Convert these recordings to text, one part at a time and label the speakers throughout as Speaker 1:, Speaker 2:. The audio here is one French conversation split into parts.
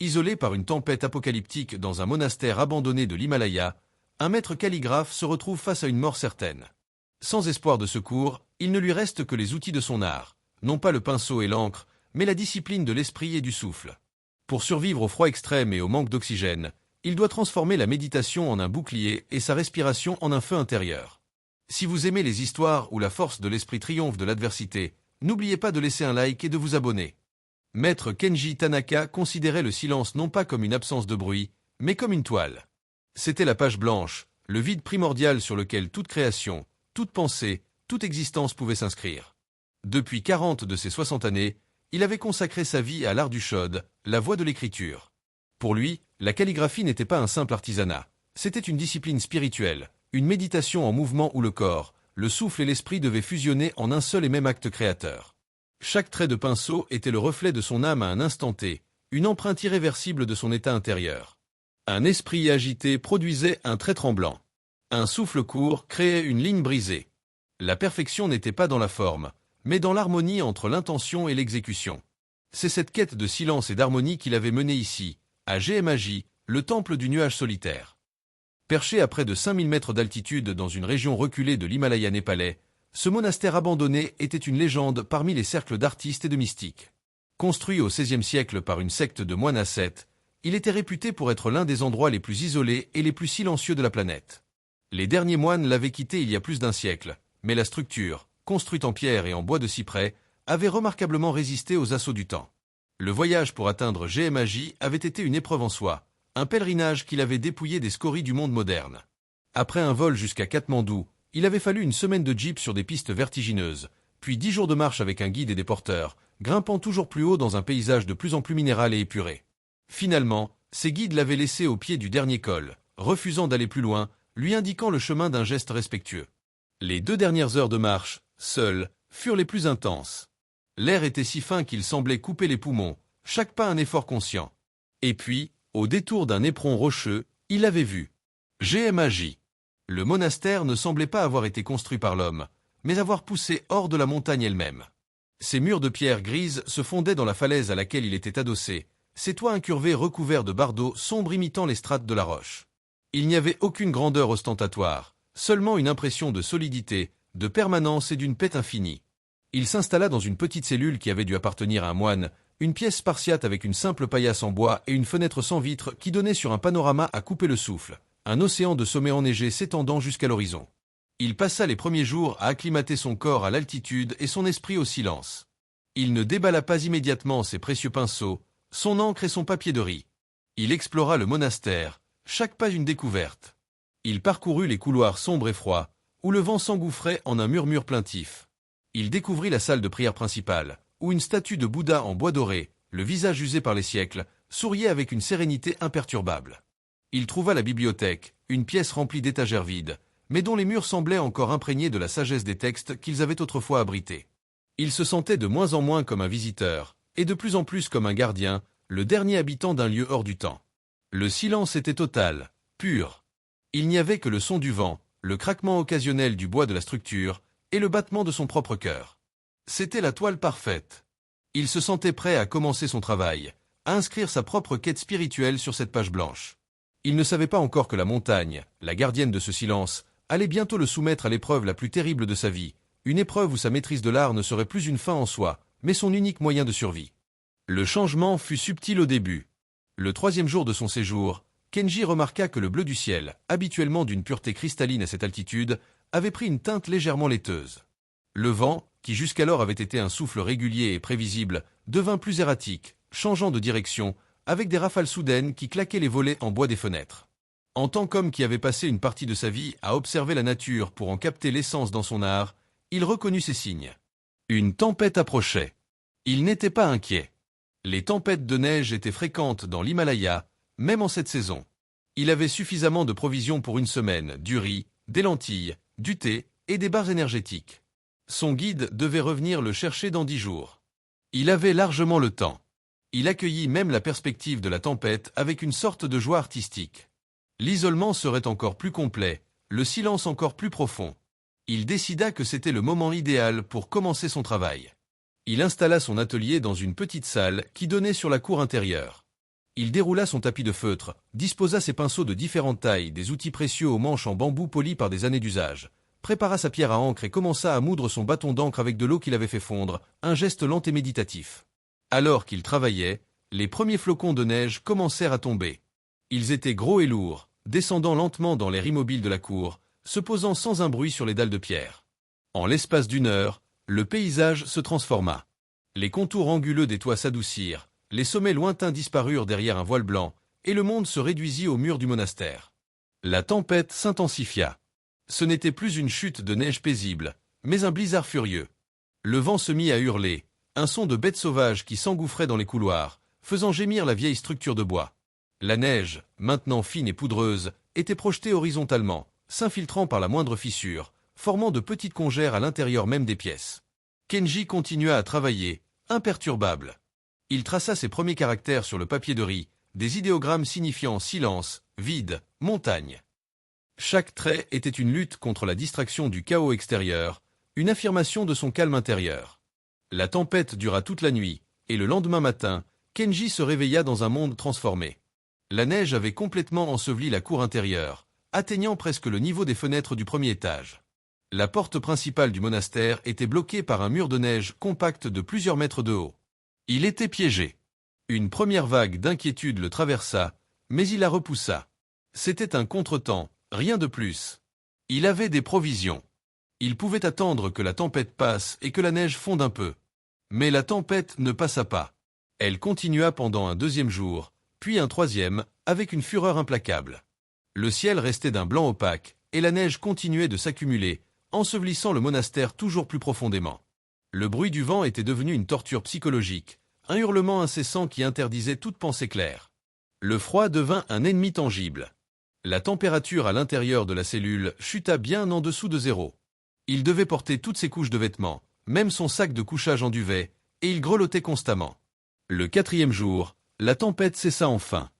Speaker 1: isolé par une tempête apocalyptique dans un monastère abandonné de l'Himalaya, un maître calligraphe se retrouve face à une mort certaine. Sans espoir de secours, il ne lui reste que les outils de son art, non pas le pinceau et l'encre, mais la discipline de l'esprit et du souffle. Pour survivre au froid extrême et au manque d'oxygène, il doit transformer la méditation en un bouclier et sa respiration en un feu intérieur. Si vous aimez les histoires où la force de l'esprit triomphe de l'adversité, n'oubliez pas de laisser un like et de vous abonner. Maître Kenji Tanaka considérait le silence non pas comme une absence de bruit, mais comme une toile. C'était la page blanche, le vide primordial sur lequel toute création, toute pensée, toute existence pouvait s'inscrire. Depuis 40 de ses 60 années, il avait consacré sa vie à l'art du Shode, la voie de l'écriture. Pour lui, la calligraphie n'était pas un simple artisanat, c'était une discipline spirituelle, une méditation en mouvement où le corps, le souffle et l'esprit devaient fusionner en un seul et même acte créateur. Chaque trait de pinceau était le reflet de son âme à un instant T, une empreinte irréversible de son état intérieur. Un esprit agité produisait un trait tremblant. Un souffle court créait une ligne brisée. La perfection n'était pas dans la forme, mais dans l'harmonie entre l'intention et l'exécution. C'est cette quête de silence et d'harmonie qu'il avait menée ici, à GMAJ, le temple du nuage solitaire. Perché à près de 5000 mètres d'altitude dans une région reculée de l'Himalaya népalais, ce monastère abandonné était une légende parmi les cercles d'artistes et de mystiques. Construit au XVIe siècle par une secte de moines ascètes, il était réputé pour être l'un des endroits les plus isolés et les plus silencieux de la planète. Les derniers moines l'avaient quitté il y a plus d'un siècle, mais la structure, construite en pierre et en bois de cyprès, avait remarquablement résisté aux assauts du temps. Le voyage pour atteindre GMAJ avait été une épreuve en soi, un pèlerinage qu'il avait dépouillé des scories du monde moderne. Après un vol jusqu'à Katmandou, il avait fallu une semaine de jeep sur des pistes vertigineuses, puis 10 jours de marche avec un guide et des porteurs, grimpant toujours plus haut dans un paysage de plus en plus minéral et épuré. Finalement, ses guides l'avaient laissé au pied du dernier col, refusant d'aller plus loin, lui indiquant le chemin d'un geste respectueux. Les 2 dernières heures de marche, seules, furent les plus intenses. L'air était si fin qu'il semblait couper les poumons, chaque pas un effort conscient. Et puis, au détour d'un éperon rocheux, il avait vu GMAJ. Le monastère ne semblait pas avoir été construit par l'homme, mais avoir poussé hors de la montagne elle-même. Ses murs de pierre grise se fondaient dans la falaise à laquelle il était adossé, ses toits incurvés recouverts de bardeaux sombres imitant les strates de la roche. Il n'y avait aucune grandeur ostentatoire, seulement une impression de solidité, de permanence et d'une paix infinie. Il s'installa dans une petite cellule qui avait dû appartenir à un moine, une pièce spartiate avec une simple paillasse en bois et une fenêtre sans vitre qui donnait sur un panorama à couper le souffle, un océan de sommets enneigés s'étendant jusqu'à l'horizon. Il passa les premiers jours à acclimater son corps à l'altitude et son esprit au silence. Il ne déballa pas immédiatement ses précieux pinceaux, son encre et son papier de riz. Il explora le monastère, chaque pas une découverte. Il parcourut les couloirs sombres et froids, où le vent s'engouffrait en un murmure plaintif. Il découvrit la salle de prière principale, où une statue de Bouddha en bois doré, le visage usé par les siècles, souriait avec une sérénité imperturbable. Il trouva la bibliothèque, une pièce remplie d'étagères vides, mais dont les murs semblaient encore imprégnés de la sagesse des textes qu'ils avaient autrefois abrités. Il se sentait de moins en moins comme un visiteur, et de plus en plus comme un gardien, le dernier habitant d'un lieu hors du temps. Le silence était total, pur. Il n'y avait que le son du vent, le craquement occasionnel du bois de la structure, et le battement de son propre cœur. C'était la toile parfaite. Il se sentait prêt à commencer son travail, à inscrire sa propre quête spirituelle sur cette page blanche. Il ne savait pas encore que la montagne, la gardienne de ce silence, allait bientôt le soumettre à l'épreuve la plus terrible de sa vie, une épreuve où sa maîtrise de l'art ne serait plus une fin en soi, mais son unique moyen de survie. Le changement fut subtil au début. Le 3e jour de son séjour, Kenji remarqua que le bleu du ciel, habituellement d'une pureté cristalline à cette altitude, avait pris une teinte légèrement laiteuse. Le vent, qui jusqu'alors avait été un souffle régulier et prévisible, devint plus erratique, changeant de direction, avec des rafales soudaines qui claquaient les volets en bois des fenêtres. En tant qu'homme qui avait passé une partie de sa vie à observer la nature pour en capter l'essence dans son art, il reconnut ces signes. Une tempête approchait. Il n'était pas inquiet. Les tempêtes de neige étaient fréquentes dans l'Himalaya, même en cette saison. Il avait suffisamment de provisions pour une semaine, du riz, des lentilles, du thé et des barres énergétiques. Son guide devait revenir le chercher dans 10 jours. Il avait largement le temps. Il accueillit même la perspective de la tempête avec une sorte de joie artistique. L'isolement serait encore plus complet, le silence encore plus profond. Il décida que c'était le moment idéal pour commencer son travail. Il installa son atelier dans une petite salle qui donnait sur la cour intérieure. Il déroula son tapis de feutre, disposa ses pinceaux de différentes tailles, des outils précieux aux manches en bambou polis par des années d'usage, prépara sa pierre à encre et commença à moudre son bâton d'encre avec de l'eau qu'il avait fait fondre, un geste lent et méditatif. Alors qu'il travaillait, les premiers flocons de neige commencèrent à tomber. Ils étaient gros et lourds, descendant lentement dans l'air immobile de la cour, se posant sans un bruit sur les dalles de pierre. En l'espace d'une heure, le paysage se transforma. Les contours anguleux des toits s'adoucirent, les sommets lointains disparurent derrière un voile blanc, et le monde se réduisit aux murs du monastère. La tempête s'intensifia. Ce n'était plus une chute de neige paisible, mais un blizzard furieux. Le vent se mit à hurler, un son de bêtes sauvages qui s'engouffraient dans les couloirs, faisant gémir la vieille structure de bois. La neige, maintenant fine et poudreuse, était projetée horizontalement, s'infiltrant par la moindre fissure, formant de petites congères à l'intérieur même des pièces. Kenji continua à travailler, imperturbable. Il traça ses premiers caractères sur le papier de riz, des idéogrammes signifiant silence, vide, montagne. Chaque trait était une lutte contre la distraction du chaos extérieur, une affirmation de son calme intérieur. La tempête dura toute la nuit, et le lendemain matin, Kenji se réveilla dans un monde transformé. La neige avait complètement enseveli la cour intérieure, atteignant presque le niveau des fenêtres du premier étage. La porte principale du monastère était bloquée par un mur de neige compact de plusieurs mètres de haut. Il était piégé. Une première vague d'inquiétude le traversa, mais il la repoussa. C'était un contretemps, rien de plus. Il avait des provisions. Il pouvait attendre que la tempête passe et que la neige fonde un peu. Mais la tempête ne passa pas. Elle continua pendant un deuxième jour, puis un troisième, avec une fureur implacable. Le ciel restait d'un blanc opaque, et la neige continuait de s'accumuler, ensevelissant le monastère toujours plus profondément. Le bruit du vent était devenu une torture psychologique, un hurlement incessant qui interdisait toute pensée claire. Le froid devint un ennemi tangible. La température à l'intérieur de la cellule chuta bien en dessous de zéro. Il devait porter toutes ses couches de vêtements, même son sac de couchage en duvet, et il grelottait constamment. Le quatrième jour, la tempête cessa enfin.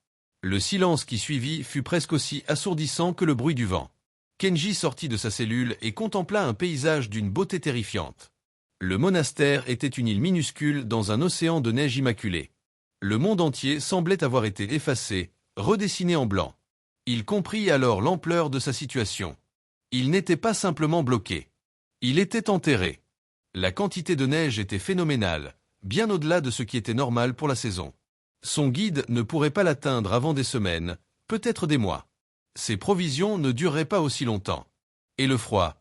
Speaker 1: Le silence qui suivit fut presque aussi assourdissant que le bruit du vent. Kenji sortit de sa cellule et contempla un paysage d'une beauté terrifiante. Le monastère était une île minuscule dans un océan de neige immaculée. Le monde entier semblait avoir été effacé, redessiné en blanc. Il comprit alors l'ampleur de sa situation. Il n'était pas simplement bloqué. Il était enterré. La quantité de neige était phénoménale, bien au-delà de ce qui était normal pour la saison. Son guide ne pourrait pas l'atteindre avant des semaines, peut-être des mois. Ses provisions ne dureraient pas aussi longtemps. Et le froid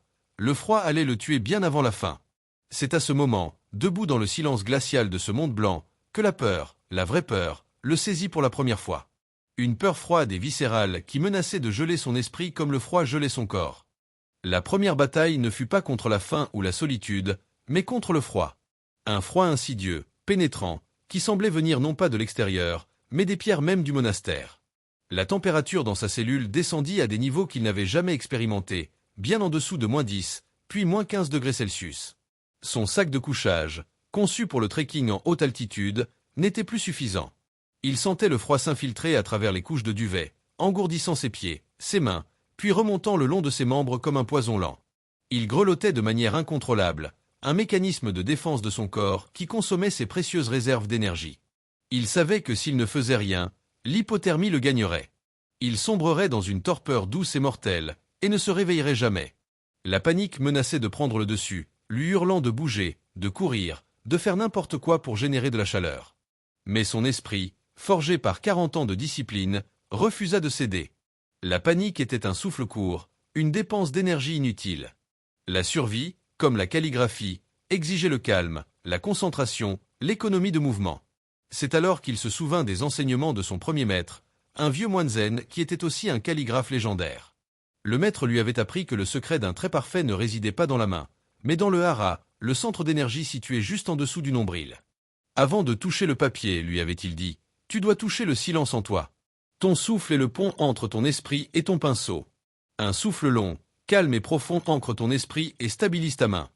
Speaker 1: allait le tuer bien avant la fin. C'est à ce moment, debout dans le silence glacial de ce monde blanc, que la peur, la vraie peur, le saisit pour la première fois. Une peur froide et viscérale qui menaçait de geler son esprit comme le froid gelait son corps. La première bataille ne fut pas contre la faim ou la solitude, mais contre le froid. Un froid insidieux, pénétrant, qui semblait venir non pas de l'extérieur, mais des pierres mêmes du monastère. La température dans sa cellule descendit à des niveaux qu'il n'avait jamais expérimentés, bien en dessous de -10, puis -15 degrés Celsius. Son sac de couchage, conçu pour le trekking en haute altitude, n'était plus suffisant. Il sentait le froid s'infiltrer à travers les couches de duvet, engourdissant ses pieds, ses mains, puis remontant le long de ses membres comme un poison lent. Il grelottait de manière incontrôlable, un mécanisme de défense de son corps qui consommait ses précieuses réserves d'énergie. Il savait que s'il ne faisait rien, l'hypothermie le gagnerait. Il sombrerait dans une torpeur douce et mortelle, et ne se réveillerait jamais. La panique menaçait de prendre le dessus, lui hurlant de bouger, de courir, de faire n'importe quoi pour générer de la chaleur. Mais son esprit, forgé par 40 ans de discipline, refusa de céder. La panique était un souffle court, une dépense d'énergie inutile. La survie, comme la calligraphie, exigeait le calme, la concentration, l'économie de mouvement. C'est alors qu'il se souvint des enseignements de son premier maître, un vieux moine zen qui était aussi un calligraphe légendaire. Le maître lui avait appris que le secret d'un trait parfait ne résidait pas dans la main, mais dans le hara, le centre d'énergie situé juste en dessous du nombril. Avant de toucher le papier, lui avait-il dit, tu dois toucher le silence en toi. Ton souffle est le pont entre ton esprit et ton pinceau. Un souffle long, calme et profond ancre ton esprit et stabilise ta main.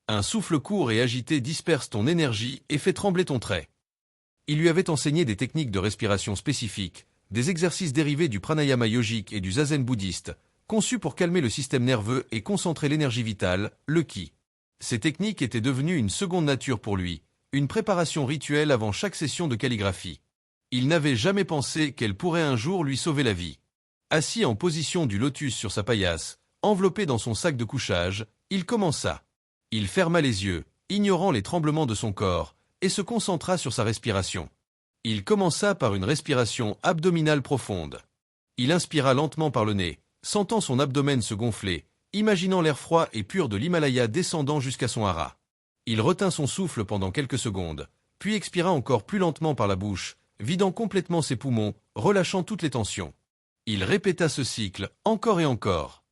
Speaker 1: Un souffle court et agité disperse ton énergie et fait trembler ton trait. Il lui avait enseigné des techniques de respiration spécifiques, des exercices dérivés du pranayama yogique et du zazen bouddhiste, conçus pour calmer le système nerveux et concentrer l'énergie vitale, le ki. Ces techniques étaient devenues une seconde nature pour lui, une préparation rituelle avant chaque session de calligraphie. Il n'avait jamais pensé qu'elle pourrait un jour lui sauver la vie. Assis en position du lotus sur sa paillasse, enveloppé dans son sac de couchage, il commença. Il ferma les yeux, ignorant les tremblements de son corps, et se concentra sur sa respiration. Il commença par une respiration abdominale profonde. Il inspira lentement par le nez, sentant son abdomen se gonfler, imaginant l'air froid et pur de l'Himalaya descendant jusqu'à son hara. Il retint son souffle pendant quelques secondes, puis expira encore plus lentement par la bouche, vidant complètement ses poumons, relâchant toutes les tensions. Il répéta ce cycle, encore et encore.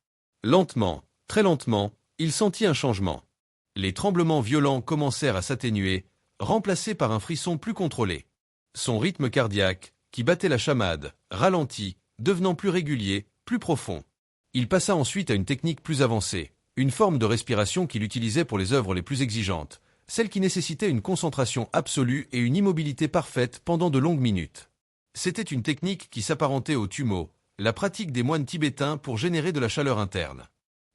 Speaker 1: Lentement, très lentement, il sentit un changement. Les tremblements violents commencèrent à s'atténuer, remplacés par un frisson plus contrôlé. Son rythme cardiaque, qui battait la chamade, ralentit, devenant plus régulier, plus profond. Il passa ensuite à une technique plus avancée, une forme de respiration qu'il utilisait pour les œuvres les plus exigeantes, celle qui nécessitait une concentration absolue et une immobilité parfaite pendant de longues minutes. C'était une technique qui s'apparentait au tumo, la pratique des moines tibétains pour générer de la chaleur interne.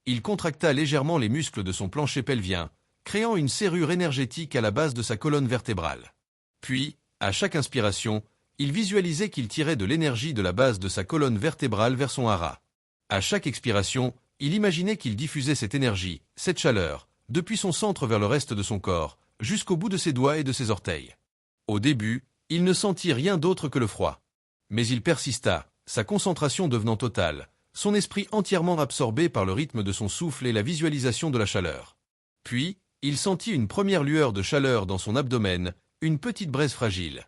Speaker 1: Il contracta légèrement les muscles de son plancher pelvien, créant une serrure énergétique à la base de sa colonne vertébrale. Puis, à chaque inspiration, il visualisait qu'il tirait de l'énergie de la base de sa colonne vertébrale vers son hara. À chaque expiration, il imaginait qu'il diffusait cette énergie, cette chaleur, depuis son centre vers le reste de son corps, jusqu'au bout de ses doigts et de ses orteils. Au début, il ne sentit rien d'autre que le froid. Mais il persista, sa concentration devenant totale, son esprit entièrement absorbé par le rythme de son souffle et la visualisation de la chaleur. Puis, il sentit une première lueur de chaleur dans son abdomen, une petite braise fragile.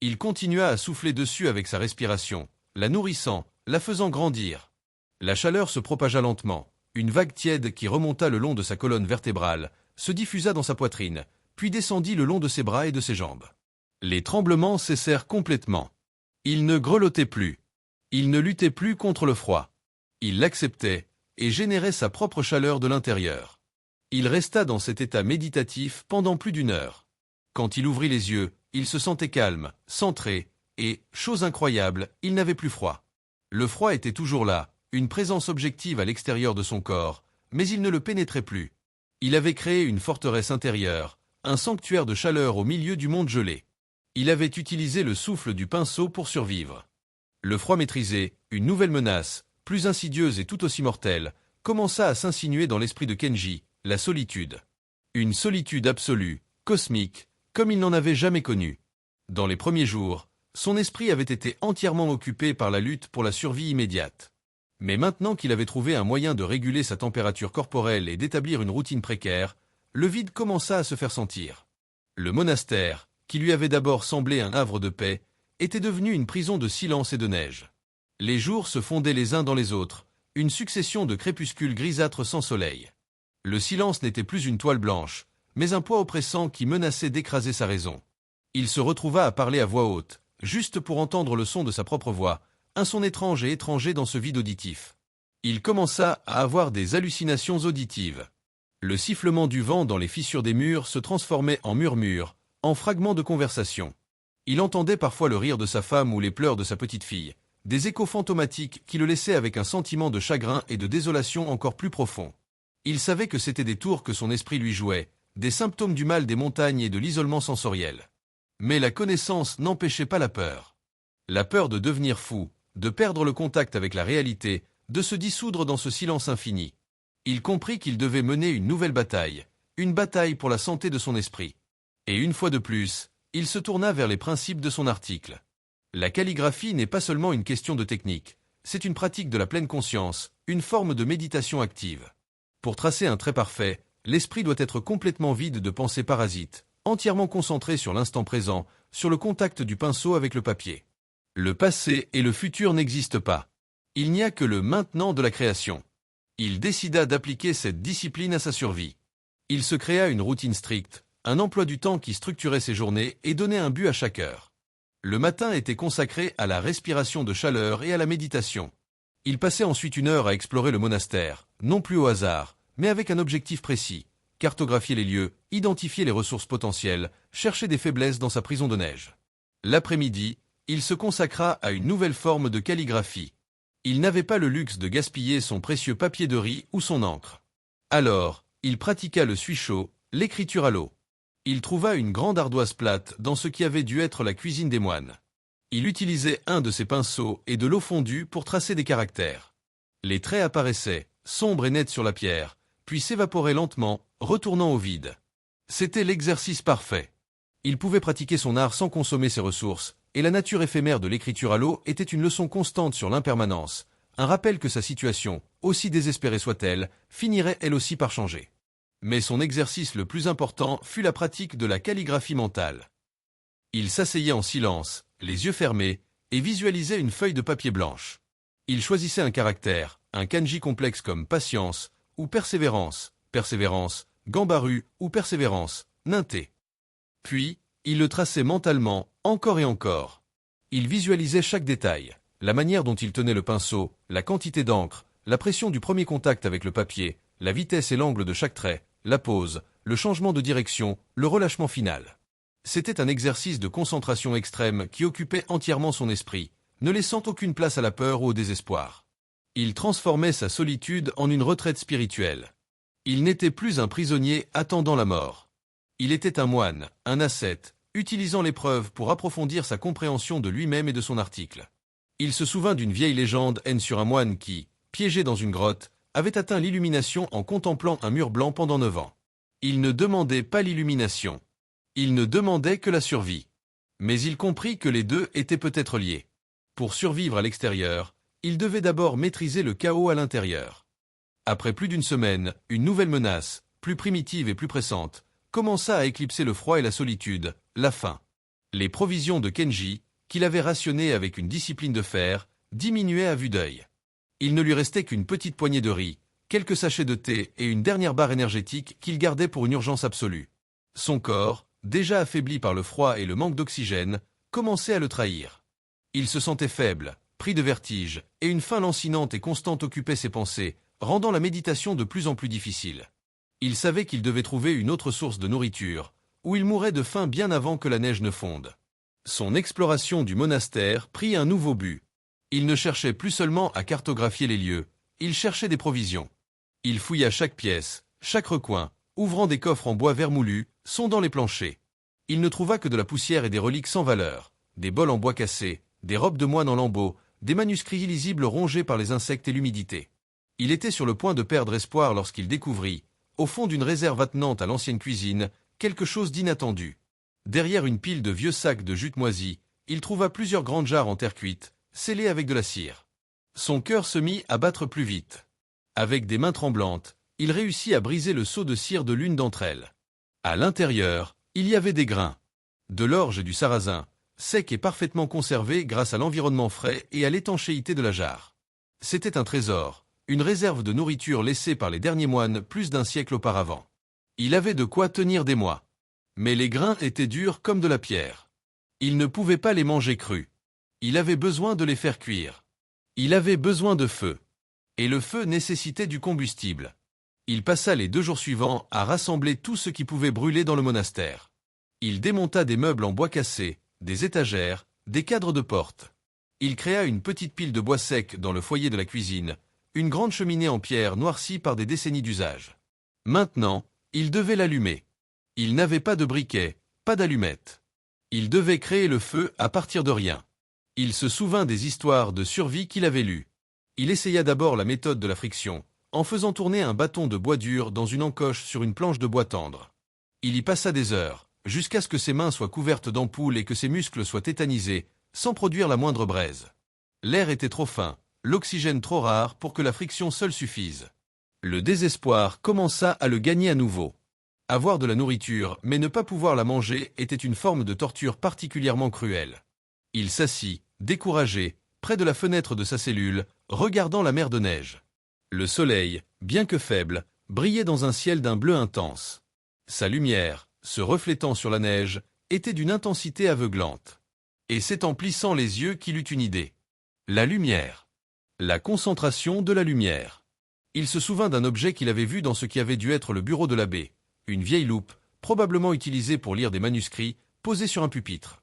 Speaker 1: Il continua à souffler dessus avec sa respiration, la nourrissant, la faisant grandir. La chaleur se propagea lentement, une vague tiède qui remonta le long de sa colonne vertébrale, se diffusa dans sa poitrine, puis descendit le long de ses bras et de ses jambes. Les tremblements cessèrent complètement. Il ne grelottait plus. Il ne luttait plus contre le froid. Il l'acceptait et générait sa propre chaleur de l'intérieur. Il resta dans cet état méditatif pendant plus d'une heure. Quand il ouvrit les yeux, il se sentait calme, centré, et, chose incroyable, il n'avait plus froid. Le froid était toujours là, une présence objective à l'extérieur de son corps, mais il ne le pénétrait plus. Il avait créé une forteresse intérieure, un sanctuaire de chaleur au milieu du monde gelé. Il avait utilisé le souffle du pinceau pour survivre. Le froid maîtrisé, une nouvelle menace, plus insidieuse et tout aussi mortelle, commença à s'insinuer dans l'esprit de Kenji, la solitude. Une solitude absolue, cosmique, comme il n'en avait jamais connu. Dans les premiers jours, son esprit avait été entièrement occupé par la lutte pour la survie immédiate. Mais maintenant qu'il avait trouvé un moyen de réguler sa température corporelle et d'établir une routine précaire, le vide commença à se faire sentir. Le monastère, qui lui avait d'abord semblé un havre de paix, était devenu une prison de silence et de neige. Les jours se fondaient les uns dans les autres, une succession de crépuscules grisâtres sans soleil. Le silence n'était plus une toile blanche, mais un poids oppressant qui menaçait d'écraser sa raison. Il se retrouva à parler à voix haute, juste pour entendre le son de sa propre voix, un son étrange et étranger dans ce vide auditif. Il commença à avoir des hallucinations auditives. Le sifflement du vent dans les fissures des murs se transformait en murmures, en fragments de conversation. Il entendait parfois le rire de sa femme ou les pleurs de sa petite fille, des échos fantomatiques qui le laissaient avec un sentiment de chagrin et de désolation encore plus profond. Il savait que c'étaient des tours que son esprit lui jouait, des symptômes du mal des montagnes et de l'isolement sensoriel. Mais la connaissance n'empêchait pas la peur. La peur de devenir fou, de perdre le contact avec la réalité, de se dissoudre dans ce silence infini. Il comprit qu'il devait mener une nouvelle bataille, une bataille pour la santé de son esprit. Et une fois de plus, il se tourna vers les principes de son article. La calligraphie n'est pas seulement une question de technique, c'est une pratique de la pleine conscience, une forme de méditation active. Pour tracer un trait parfait, l'esprit doit être complètement vide de pensées parasites, entièrement concentré sur l'instant présent, sur le contact du pinceau avec le papier. Le passé et le futur n'existent pas. Il n'y a que le maintenant de la création. Il décida d'appliquer cette discipline à sa survie. Il se créa une routine stricte, un emploi du temps qui structurait ses journées et donnait un but à chaque heure. Le matin était consacré à la respiration de chaleur et à la méditation. Il passait ensuite une heure à explorer le monastère, non plus au hasard, mais avec un objectif précis, cartographier les lieux, identifier les ressources potentielles, chercher des faiblesses dans sa prison de neige. L'après-midi, il se consacra à une nouvelle forme de calligraphie. Il n'avait pas le luxe de gaspiller son précieux papier de riz ou son encre. Alors, il pratiqua le suisho, l'écriture à l'eau. Il trouva une grande ardoise plate dans ce qui avait dû être la cuisine des moines. Il utilisait un de ses pinceaux et de l'eau fondue pour tracer des caractères. Les traits apparaissaient, sombres et nets sur la pierre, puis s'évaporaient lentement, retournant au vide. C'était l'exercice parfait. Il pouvait pratiquer son art sans consommer ses ressources, et la nature éphémère de l'écriture à l'eau était une leçon constante sur l'impermanence, un rappel que sa situation, aussi désespérée soit-elle, finirait elle aussi par changer. Mais son exercice le plus important fut la pratique de la calligraphie mentale. Il s'asseyait en silence, les yeux fermés, et visualisait une feuille de papier blanche. Il choisissait un caractère, un kanji complexe comme patience, ou persévérance, gambaru ou persévérance, ninté. Puis, il le traçait mentalement, encore et encore. Il visualisait chaque détail, la manière dont il tenait le pinceau, la quantité d'encre, la pression du premier contact avec le papier, la vitesse et l'angle de chaque trait, la pose, le changement de direction, le relâchement final. C'était un exercice de concentration extrême qui occupait entièrement son esprit, ne laissant aucune place à la peur ou au désespoir. Il transformait sa solitude en une retraite spirituelle. Il n'était plus un prisonnier attendant la mort. Il était un moine, un ascète, utilisant l'épreuve pour approfondir sa compréhension de lui-même et de son article. Il se souvint d'une vieille légende sur un moine qui, piégé dans une grotte, avait atteint l'illumination en contemplant un mur blanc pendant 9 ans. Il ne demandait pas l'illumination. Il ne demandait que la survie. Mais il comprit que les deux étaient peut-être liés. Pour survivre à l'extérieur, il devait d'abord maîtriser le chaos à l'intérieur. Après plus d'une semaine, une nouvelle menace, plus primitive et plus pressante, commença à éclipser le froid et la solitude, la faim. Les provisions de Kenji, qu'il avait rationnées avec une discipline de fer, diminuaient à vue d'œil. Il ne lui restait qu'une petite poignée de riz, quelques sachets de thé et une dernière barre énergétique qu'il gardait pour une urgence absolue. Son corps, déjà affaibli par le froid et le manque d'oxygène, commençait à le trahir. Il se sentait faible, pris de vertige, et une faim lancinante et constante occupait ses pensées, rendant la méditation de plus en plus difficile. Il savait qu'il devait trouver une autre source de nourriture, ou il mourrait de faim bien avant que la neige ne fonde. Son exploration du monastère prit un nouveau but. Il ne cherchait plus seulement à cartographier les lieux, il cherchait des provisions. Il fouilla chaque pièce, chaque recoin, ouvrant des coffres en bois vermoulu, sondant les planchers. Il ne trouva que de la poussière et des reliques sans valeur, des bols en bois cassé, des robes de moine en lambeaux, des manuscrits illisibles rongés par les insectes et l'humidité. Il était sur le point de perdre espoir lorsqu'il découvrit, au fond d'une réserve attenante à l'ancienne cuisine, quelque chose d'inattendu. Derrière une pile de vieux sacs de jute moisie, il trouva plusieurs grandes jarres en terre cuite, scellées avec de la cire. Son cœur se mit à battre plus vite. Avec des mains tremblantes, il réussit à briser le seau de cire de l'une d'entre elles. À l'intérieur, il y avait des grains. De l'orge et du sarrasin, secs et parfaitement conservés grâce à l'environnement frais et à l'étanchéité de la jarre. C'était un trésor, une réserve de nourriture laissée par les derniers moines plus d'un siècle auparavant. Il avait de quoi tenir des mois. Mais les grains étaient durs comme de la pierre. Il ne pouvait pas les manger crus. Il avait besoin de les faire cuire. Il avait besoin de feu. Et le feu nécessitait du combustible. Il passa les 2 jours suivants à rassembler tout ce qui pouvait brûler dans le monastère. Il démonta des meubles en bois cassé, des étagères, des cadres de porte. Il créa une petite pile de bois sec dans le foyer de la cuisine, une grande cheminée en pierre noircie par des décennies d'usage. Maintenant, il devait l'allumer. Il n'avait pas de briquet, pas d'allumette. Il devait créer le feu à partir de rien. Il se souvint des histoires de survie qu'il avait lues. Il essaya d'abord la méthode de la friction, en faisant tourner un bâton de bois dur dans une encoche sur une planche de bois tendre. Il y passa des heures, jusqu'à ce que ses mains soient couvertes d'ampoules et que ses muscles soient tétanisés, sans produire la moindre braise. L'air était trop fin, l'oxygène trop rare pour que la friction seule suffise. Le désespoir commença à le gagner à nouveau. Avoir de la nourriture, mais ne pas pouvoir la manger, était une forme de torture particulièrement cruelle. Il s'assit, découragé, près de la fenêtre de sa cellule, regardant la mer de neige. Le soleil, bien que faible, brillait dans un ciel d'un bleu intense. Sa lumière, se reflétant sur la neige, était d'une intensité aveuglante. Et c'est en plissant les yeux qu'il eut une idée. La lumière. La concentration de la lumière. Il se souvint d'un objet qu'il avait vu dans ce qui avait dû être le bureau de l'abbé. Une vieille loupe, probablement utilisée pour lire des manuscrits, posée sur un pupitre.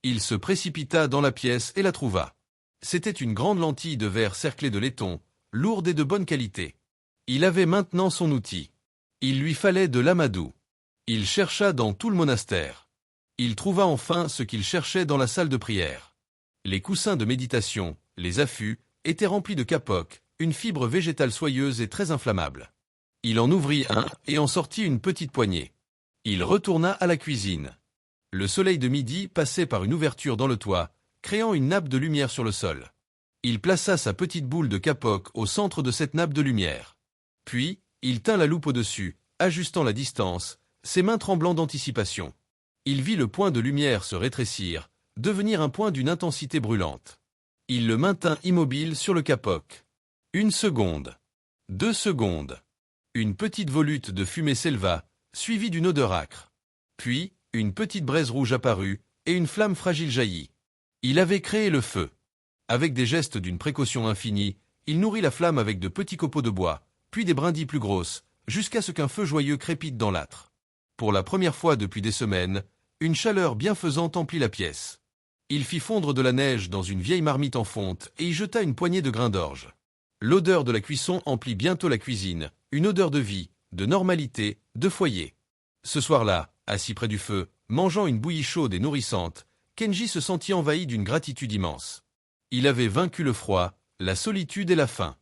Speaker 1: Il se précipita dans la pièce et la trouva. C'était une grande lentille de verre cerclée de laiton, lourde et de bonne qualité. Il avait maintenant son outil. Il lui fallait de l'amadou. Il chercha dans tout le monastère. Il trouva enfin ce qu'il cherchait dans la salle de prière. Les coussins de méditation, les affûts, étaient remplis de kapok, une fibre végétale soyeuse et très inflammable. Il en ouvrit un et en sortit une petite poignée. Il retourna à la cuisine. Le soleil de midi passait par une ouverture dans le toit, créant une nappe de lumière sur le sol. Il plaça sa petite boule de kapok au centre de cette nappe de lumière. Puis, il tint la loupe au-dessus, ajustant la distance, ses mains tremblant d'anticipation. Il vit le point de lumière se rétrécir, devenir un point d'une intensité brûlante. Il le maintint immobile sur le kapok. 1 seconde. 2 secondes. Une petite volute de fumée s'éleva, suivie d'une odeur âcre. Puis, une petite braise rouge apparut, et une flamme fragile jaillit. Il avait créé le feu. Avec des gestes d'une précaution infinie, il nourrit la flamme avec de petits copeaux de bois, puis des brindilles plus grosses, jusqu'à ce qu'un feu joyeux crépite dans l'âtre. Pour la première fois depuis des semaines, une chaleur bienfaisante emplit la pièce. Il fit fondre de la neige dans une vieille marmite en fonte et y jeta une poignée de grains d'orge. L'odeur de la cuisson emplit bientôt la cuisine, une odeur de vie, de normalité, de foyer. Ce soir-là, assis près du feu, mangeant une bouillie chaude et nourrissante, Kenji se sentit envahi d'une gratitude immense. Il avait vaincu le froid, la solitude et la faim.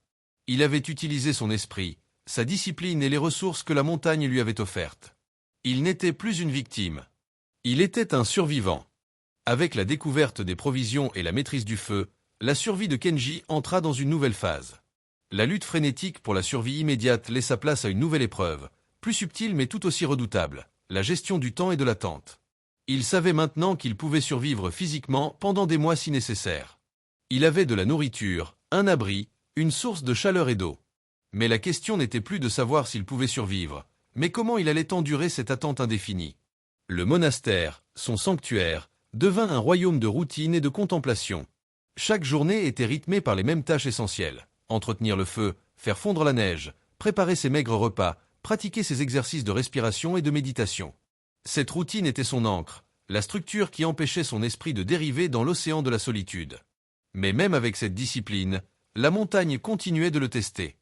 Speaker 1: Il avait utilisé son esprit, sa discipline et les ressources que la montagne lui avait offertes. Il n'était plus une victime. Il était un survivant. Avec la découverte des provisions et la maîtrise du feu, la survie de Kenji entra dans une nouvelle phase. La lutte frénétique pour la survie immédiate laissa place à une nouvelle épreuve, plus subtile mais tout aussi redoutable, la gestion du temps et de l'attente. Il savait maintenant qu'il pouvait survivre physiquement pendant des mois si nécessaire. Il avait de la nourriture, un abri, une source de chaleur et d'eau. Mais la question n'était plus de savoir s'il pouvait survivre, mais comment il allait endurer cette attente indéfinie. Le monastère, son sanctuaire, devint un royaume de routine et de contemplation. Chaque journée était rythmée par les mêmes tâches essentielles. Entretenir le feu, faire fondre la neige, préparer ses maigres repas, pratiquer ses exercices de respiration et de méditation. Cette routine était son ancre, la structure qui empêchait son esprit de dériver dans l'océan de la solitude. Mais même avec cette discipline, la montagne continuait de le tester.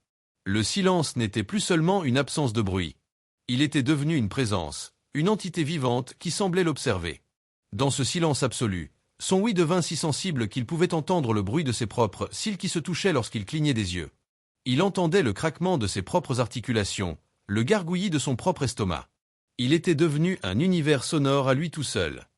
Speaker 1: Le silence n'était plus seulement une absence de bruit. Il était devenu une présence, une entité vivante qui semblait l'observer. Dans ce silence absolu, son ouïe devint si sensible qu'il pouvait entendre le bruit de ses propres cils qui se touchaient lorsqu'il clignait des yeux. Il entendait le craquement de ses propres articulations, le gargouillis de son propre estomac. Il était devenu un univers sonore à lui tout seul.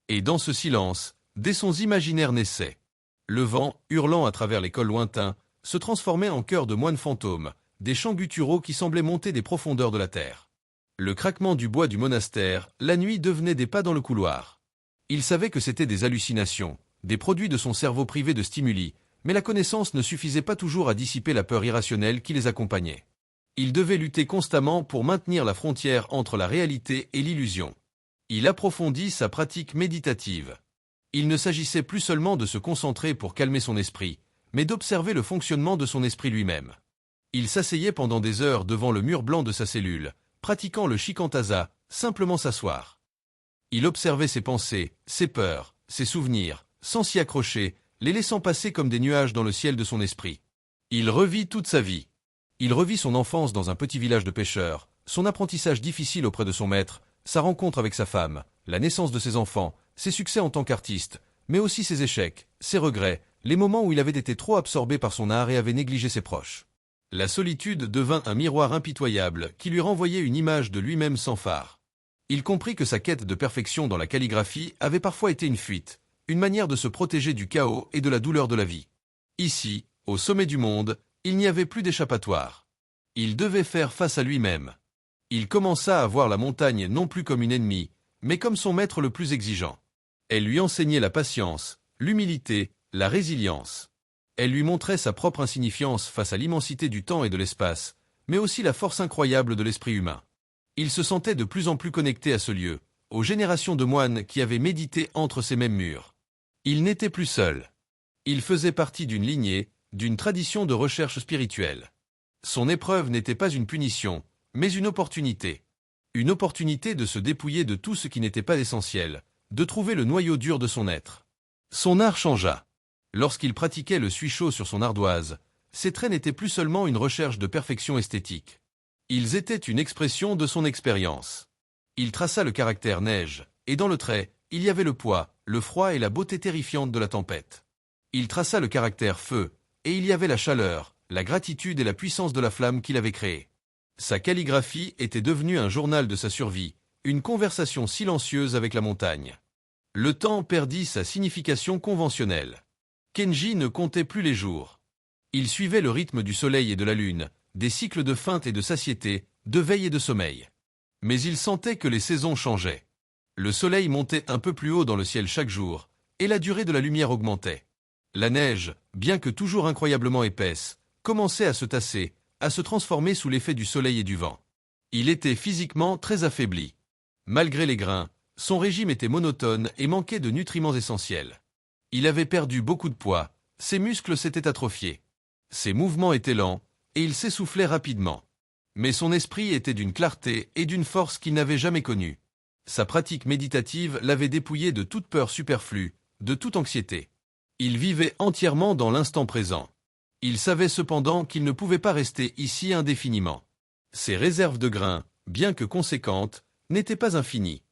Speaker 1: Et dans ce silence, des sons imaginaires naissaient. Le vent, hurlant à travers les cols lointains, se transformait en chœurs de moines fantômes, des chants gutturaux qui semblaient monter des profondeurs de la terre. Le craquement du bois du monastère, la nuit devenait des pas dans le couloir. Il savait que c'était des hallucinations, des produits de son cerveau privé de stimuli, mais la connaissance ne suffisait pas toujours à dissiper la peur irrationnelle qui les accompagnait. Il devait lutter constamment pour maintenir la frontière entre la réalité et l'illusion. Il approfondit sa pratique méditative. Il ne s'agissait plus seulement de se concentrer pour calmer son esprit, mais d'observer le fonctionnement de son esprit lui-même. Il s'asseyait pendant des heures devant le mur blanc de sa cellule, pratiquant le shikantaza, simplement s'asseoir. Il observait ses pensées, ses peurs, ses souvenirs, sans s'y accrocher, les laissant passer comme des nuages dans le ciel de son esprit. Il revit toute sa vie. Il revit son enfance dans un petit village de pêcheurs, son apprentissage difficile auprès de son maître, sa rencontre avec sa femme, la naissance de ses enfants, ses succès en tant qu'artiste, mais aussi ses échecs, ses regrets, les moments où il avait été trop absorbé par son art et avait négligé ses proches. La solitude devint un miroir impitoyable qui lui renvoyait une image de lui-même sans phare. Il comprit que sa quête de perfection dans la calligraphie avait parfois été une fuite, une manière de se protéger du chaos et de la douleur de la vie. Ici, au sommet du monde, il n'y avait plus d'échappatoire. Il devait faire face à lui-même. Il commença à voir la montagne non plus comme une ennemie, mais comme son maître le plus exigeant. Elle lui enseignait la patience, l'humilité, la résilience. Elle lui montrait sa propre insignifiance face à l'immensité du temps et de l'espace, mais aussi la force incroyable de l'esprit humain. Il se sentait de plus en plus connecté à ce lieu, aux générations de moines qui avaient médité entre ces mêmes murs. Il n'était plus seul. Il faisait partie d'une lignée, d'une tradition de recherche spirituelle. Son épreuve n'était pas une punition, mais une opportunité. Une opportunité de se dépouiller de tout ce qui n'était pas essentiel, de trouver le noyau dur de son être. Son art changea. Lorsqu'il pratiquait le suisho sur son ardoise, ses traits n'étaient plus seulement une recherche de perfection esthétique. Ils étaient une expression de son expérience. Il traça le caractère neige, et dans le trait, il y avait le poids, le froid et la beauté terrifiante de la tempête. Il traça le caractère feu, et il y avait la chaleur, la gratitude et la puissance de la flamme qu'il avait créée. Sa calligraphie était devenue un journal de sa survie, une conversation silencieuse avec la montagne. Le temps perdit sa signification conventionnelle. Kenji ne comptait plus les jours. Il suivait le rythme du soleil et de la lune, des cycles de feinte et de satiété, de veille et de sommeil. Mais il sentait que les saisons changeaient. Le soleil montait un peu plus haut dans le ciel chaque jour, et la durée de la lumière augmentait. La neige, bien que toujours incroyablement épaisse, commençait à se tasser, à se transformer sous l'effet du soleil et du vent. Il était physiquement très affaibli. Malgré les grains, son régime était monotone et manquait de nutriments essentiels. Il avait perdu beaucoup de poids, ses muscles s'étaient atrophiés. Ses mouvements étaient lents, et il s'essoufflait rapidement. Mais son esprit était d'une clarté et d'une force qu'il n'avait jamais connue. Sa pratique méditative l'avait dépouillé de toute peur superflue, de toute anxiété. Il vivait entièrement dans l'instant présent. Il savait cependant qu'il ne pouvait pas rester ici indéfiniment. Ses réserves de grains, bien que conséquentes, n'étaient pas infinies.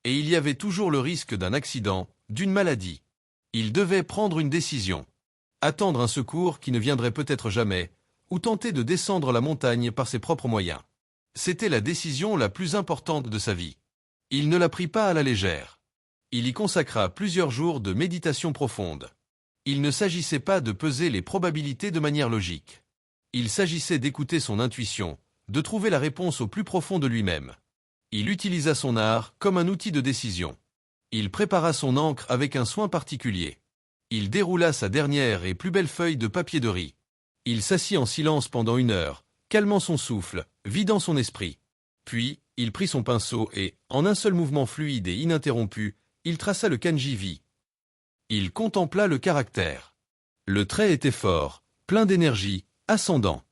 Speaker 1: Et il y avait toujours le risque d'un accident, d'une maladie. Il devait prendre une décision. Attendre un secours qui ne viendrait peut-être jamais, ou tenter de descendre la montagne par ses propres moyens. C'était la décision la plus importante de sa vie. Il ne la prit pas à la légère. Il y consacra plusieurs jours de méditation profonde. Il ne s'agissait pas de peser les probabilités de manière logique. Il s'agissait d'écouter son intuition, de trouver la réponse au plus profond de lui-même. Il utilisa son art comme un outil de décision. Il prépara son encre avec un soin particulier. Il déroula sa dernière et plus belle feuille de papier de riz. Il s'assit en silence pendant 1 heure, calmant son souffle, vidant son esprit. Puis, il prit son pinceau et, en un seul mouvement fluide et ininterrompu, il traça le kanji-vi. Il contempla le caractère. Le trait était fort, plein d'énergie, ascendant.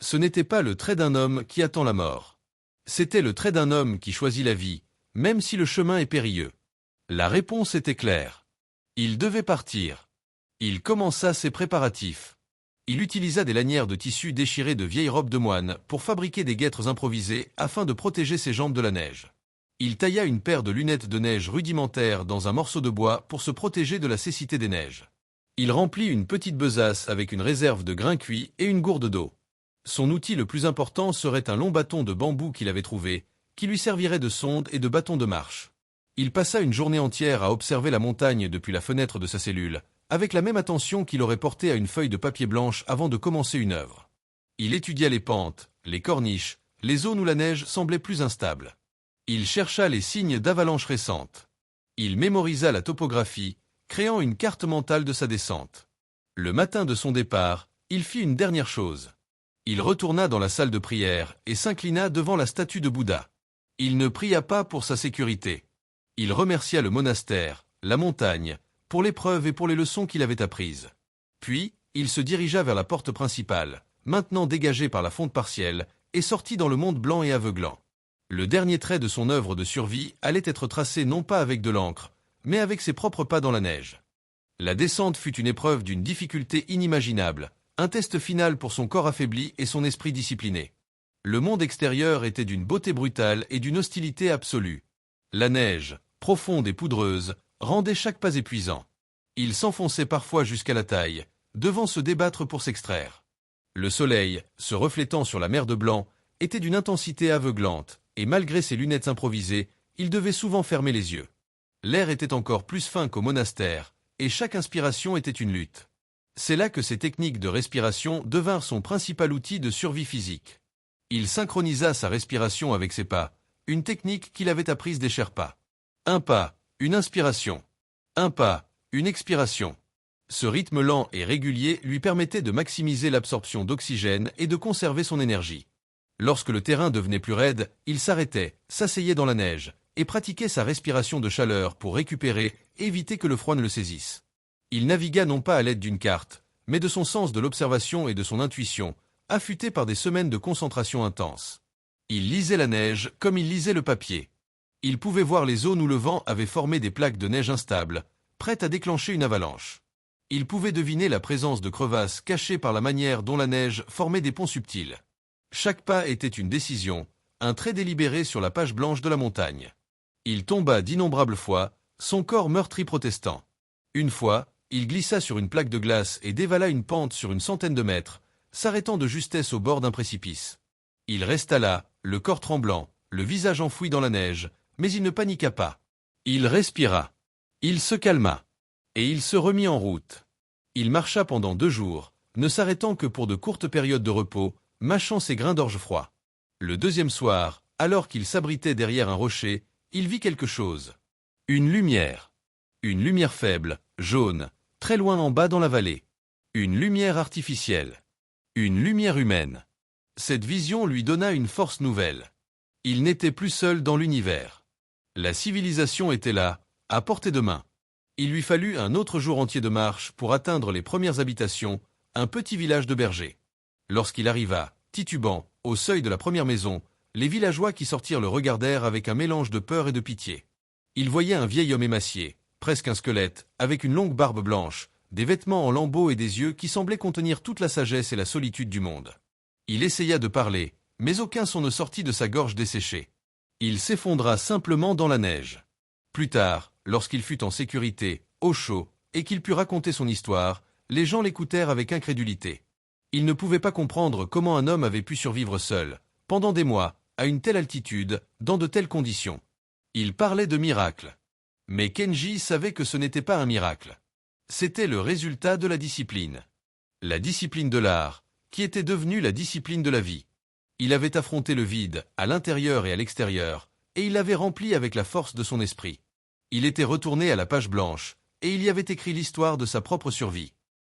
Speaker 1: Ce n'était pas le trait d'un homme qui attend la mort. C'était le trait d'un homme qui choisit la vie, même si le chemin est périlleux. La réponse était claire. Il devait partir. Il commença ses préparatifs. Il utilisa des lanières de tissu déchirées de vieilles robes de moine pour fabriquer des guêtres improvisées afin de protéger ses jambes de la neige. Il tailla une paire de lunettes de neige rudimentaires dans un morceau de bois pour se protéger de la cécité des neiges. Il remplit une petite besace avec une réserve de grains cuits et une gourde d'eau. Son outil le plus important serait un long bâton de bambou qu'il avait trouvé, qui lui servirait de sonde et de bâton de marche. Il passa une journée entière à observer la montagne depuis la fenêtre de sa cellule, avec la même attention qu'il aurait portée à une feuille de papier blanche avant de commencer une œuvre. Il étudia les pentes, les corniches, les zones où la neige semblait plus instable. Il chercha les signes d'avalanche récentes. Il mémorisa la topographie, créant une carte mentale de sa descente. Le matin de son départ, il fit une dernière chose. Il retourna dans la salle de prière et s'inclina devant la statue de Bouddha. Il ne pria pas pour sa sécurité. Il remercia le monastère, la montagne, pour l'épreuve et pour les leçons qu'il avait apprises. Puis, il se dirigea vers la porte principale, maintenant dégagée par la fonte partielle, et sortit dans le monde blanc et aveuglant. Le dernier trait de son œuvre de survie allait être tracé non pas avec de l'encre, mais avec ses propres pas dans la neige. La descente fut une épreuve d'une difficulté inimaginable, un test final pour son corps affaibli et son esprit discipliné. Le monde extérieur était d'une beauté brutale et d'une hostilité absolue. La neige, profonde et poudreuse, rendait chaque pas épuisant. Il s'enfonçait parfois jusqu'à la taille, devant se débattre pour s'extraire. Le soleil, se reflétant sur la mer de blanc, était d'une intensité aveuglante, et malgré ses lunettes improvisées, il devait souvent fermer les yeux. L'air était encore plus fin qu'au monastère, et chaque inspiration était une lutte. C'est là que ses techniques de respiration devinrent son principal outil de survie physique. Il synchronisa sa respiration avec ses pas, une technique qu'il avait apprise des Sherpas. Un pas, une inspiration. Un pas, une expiration. Ce rythme lent et régulier lui permettait de maximiser l'absorption d'oxygène et de conserver son énergie. Lorsque le terrain devenait plus raide, il s'arrêtait, s'asseyait dans la neige, et pratiquait sa respiration de chaleur pour récupérer et éviter que le froid ne le saisisse. Il navigua non pas à l'aide d'une carte, mais de son sens de l'observation et de son intuition, affûté par des semaines de concentration intense. Il lisait la neige comme il lisait le papier. Il pouvait voir les zones où le vent avait formé des plaques de neige instables, prêtes à déclencher une avalanche. Il pouvait deviner la présence de crevasses cachées par la manière dont la neige formait des ponts subtils. Chaque pas était une décision, un trait délibéré sur la page blanche de la montagne. Il tomba d'innombrables fois, son corps meurtri protestant. Une fois, Il glissa sur une plaque de glace et dévala une pente sur une centaine de mètres, s'arrêtant de justesse au bord d'un précipice. Il resta là, le corps tremblant, le visage enfoui dans la neige, mais il ne paniqua pas. Il respira. Il se calma. Et il se remit en route. Il marcha pendant 2 jours, ne s'arrêtant que pour de courtes périodes de repos, mâchant ses grains d'orge froids. Le deuxième soir, alors qu'il s'abritait derrière un rocher, il vit quelque chose. Une lumière. Une lumière faible, jaune, très loin en bas dans la vallée. Une lumière artificielle. Une lumière humaine. Cette vision lui donna une force nouvelle. Il n'était plus seul dans l'univers. La civilisation était là, à portée de main. Il lui fallut un autre jour entier de marche pour atteindre les premières habitations, un petit village de bergers. Lorsqu'il arriva, titubant, au seuil de la première maison, les villageois qui sortirent le regardèrent avec un mélange de peur et de pitié. Ils voyaient un vieil homme émacié, presque un squelette, avec une longue barbe blanche, des vêtements en lambeaux et des yeux qui semblaient contenir toute la sagesse et la solitude du monde. Il essaya de parler, mais aucun son ne sortit de sa gorge desséchée. Il s'effondra simplement dans la neige. Plus tard, lorsqu'il fut en sécurité, au chaud, et qu'il put raconter son histoire, les gens l'écoutèrent avec incrédulité. Ils ne pouvaient pas comprendre comment un homme avait pu survivre seul, pendant des mois, à une telle altitude, dans de telles conditions. Il parlait de miracle. Mais Kenji savait que ce n'était pas un miracle. C'était le résultat de la discipline. La discipline de l'art, qui était devenue la discipline de la vie. Il avait affronté le vide, à l'intérieur et à l'extérieur, et il l'avait rempli avec la force de son esprit. Il était retourné à la page blanche, et il y avait écrit l'histoire de sa propre survie.